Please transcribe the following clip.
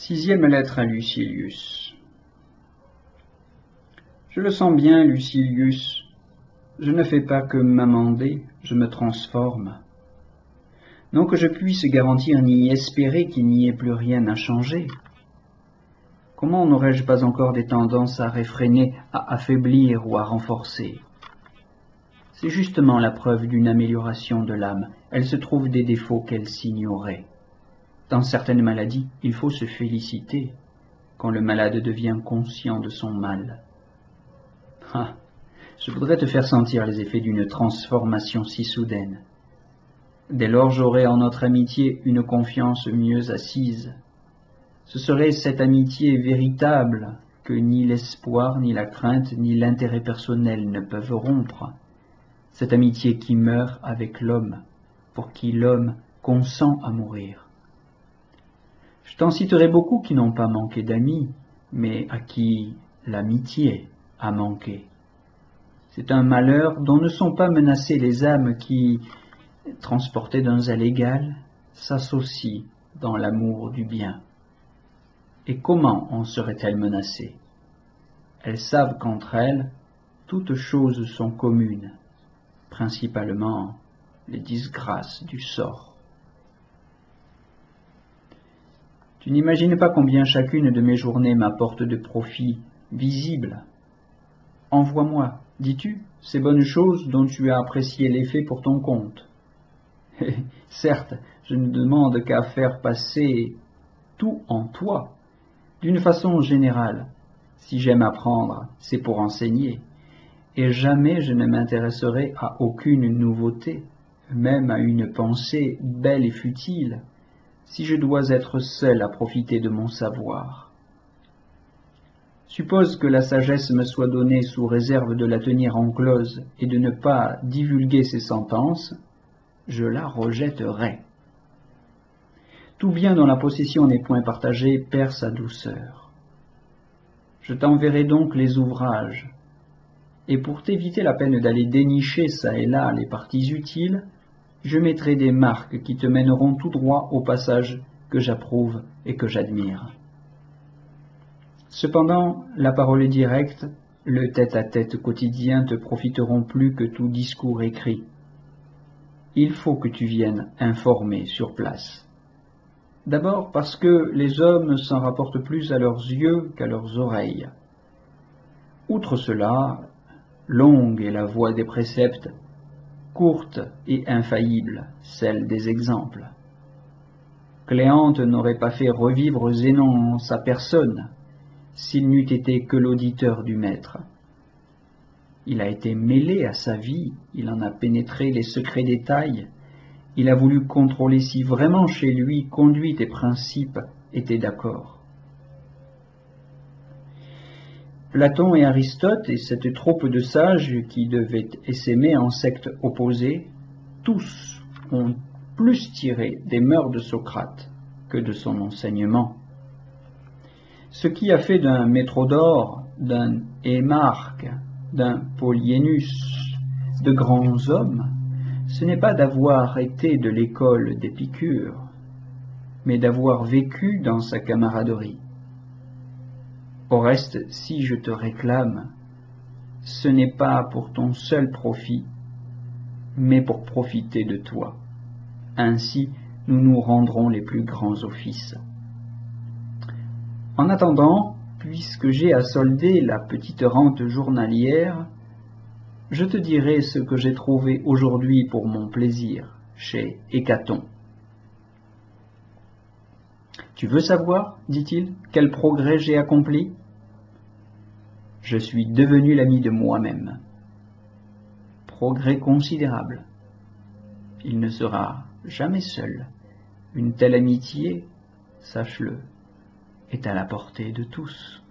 Sixième lettre à Lucilius. Je le sens bien, Lucilius. Je ne fais pas que m'amender, je me transforme. Non que je puisse garantir ni espérer qu'il n'y ait plus rien à changer. Comment n'aurais-je pas encore des tendances à réfréner, à affaiblir ou à renforcer? C'est justement la preuve d'une amélioration de l'âme. Elle se trouve des défauts qu'elle s'ignorait. Dans certaines maladies, il faut se féliciter quand le malade devient conscient de son mal. Ah, je voudrais te faire sentir les effets d'une transformation si soudaine. Dès lors, j'aurai en notre amitié une confiance mieux assise. Ce serait cette amitié véritable que ni l'espoir, ni la crainte, ni l'intérêt personnel ne peuvent rompre. Cette amitié qui meurt avec l'homme, pour qui l'homme consent à mourir. Je t'en citerai beaucoup qui n'ont pas manqué d'amis, mais à qui l'amitié a manqué. C'est un malheur dont ne sont pas menacées les âmes qui, transportées d'un zèle égal, s'associent dans l'amour du bien. Et comment en seraient-elles menacées? Elles savent qu'entre elles, toutes choses sont communes, principalement les disgrâces du sort. Tu n'imagines pas combien chacune de mes journées m'apporte de profits visibles. Envoie-moi, dis-tu, ces bonnes choses dont tu as apprécié l'effet pour ton compte. Et, certes, je ne demande qu'à faire passer tout en toi, d'une façon générale. Si j'aime apprendre, c'est pour enseigner, et jamais je ne m'intéresserai à aucune nouveauté, même à une pensée belle et futile, si je dois être seul à profiter de mon savoir. Suppose que la sagesse me soit donnée sous réserve de la tenir en close et de ne pas divulguer ses sentences, je la rejetterai. Tout bien dont la possession n'est point partagée perd sa douceur. Je t'enverrai donc les ouvrages, et pour t'éviter la peine d'aller dénicher çà et là les parties utiles, je mettrai des marques qui te mèneront tout droit au passage que j'approuve et que j'admire. Cependant, la parole directe, le tête-à-tête quotidien te profiteront plus que tout discours écrit. Il faut que tu viennes informer sur place. D'abord parce que les hommes s'en rapportent plus à leurs yeux qu'à leurs oreilles. Outre cela, longue est la voie des préceptes, courte et infaillible celle des exemples. Cléante n'aurait pas fait revivre Zénon en sa personne s'il n'eût été que l'auditeur du maître. Il a été mêlé à sa vie, il en a pénétré les secrets détails, il a voulu contrôler si vraiment chez lui conduite et principe étaient d'accord. Platon et Aristote et cette troupe de sages qui devaient essaimer en sectes opposées, tous ont plus tiré des mœurs de Socrate que de son enseignement. Ce qui a fait d'un Métrodore, d'un Émarque, d'un Polienus, de grands hommes, ce n'est pas d'avoir été de l'école d'Épicure, mais d'avoir vécu dans sa camaraderie. Au reste, si je te réclame, ce n'est pas pour ton seul profit, mais pour profiter de toi. Ainsi, nous nous rendrons les plus grands offices. En attendant, puisque j'ai à solder la petite rente journalière, je te dirai ce que j'ai trouvé aujourd'hui pour mon plaisir chez Hécaton. Tu veux savoir, dit-il, quel progrès j'ai accompli? Je suis devenu l'ami de moi-même. Progrès considérable. Il ne sera jamais seul. Une telle amitié, sache-le, est à la portée de tous.